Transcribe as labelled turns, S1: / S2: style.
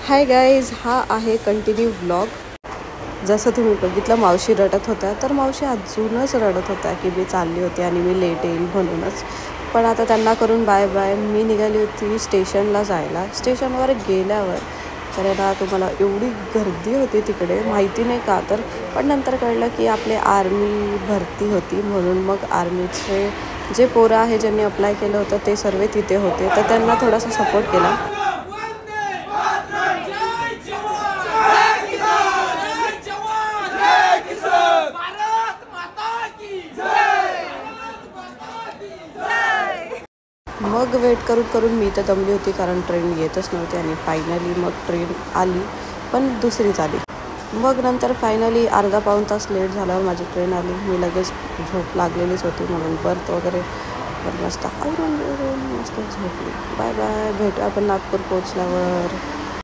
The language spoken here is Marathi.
S1: हाय गाईज, हा आहे कंटिन्यू व्लॉग. जसं तुम्ही बघितलं मावशी रडत होत्या, तर मावशी अजूनच रडत होत्या की मी चालली होती आणि मी लेट येईल म्हणूनच. पण आता त्यांना करून बाय बाय मी निघाली होती स्टेशनला जायला. स्टेशनवर गेल्यावर तर ना तुम्हाला एवढी गर्दी होती तिकडे, माहिती नाही का. तर पण नंतर कळलं की आपले आर्मी भरती होती, म्हणून मग आर्मीचे जे पोरं आहे ज्यांनी अप्लाय केलं होतं ते सर्व तिथे होते, तर त्यांना थोडासा सपोर्ट केला. मग वेट करून करून मी तर दमली होती, कारण ट्रेन येतच नव्हती. आणि फायनली मग ट्रेन आली, पण दुसरीच आली. मग नंतर फायनली अर्धा पाऊण तास लेट झाल्यावर माझी ट्रेन आली. मी लगेच झोप लागलेलीच होती, म्हणून बर्थ वगैरे मस्त आवरून मस्त झोपली. बाय बाय, भेटू आपण नागपूर पोचल्यावर.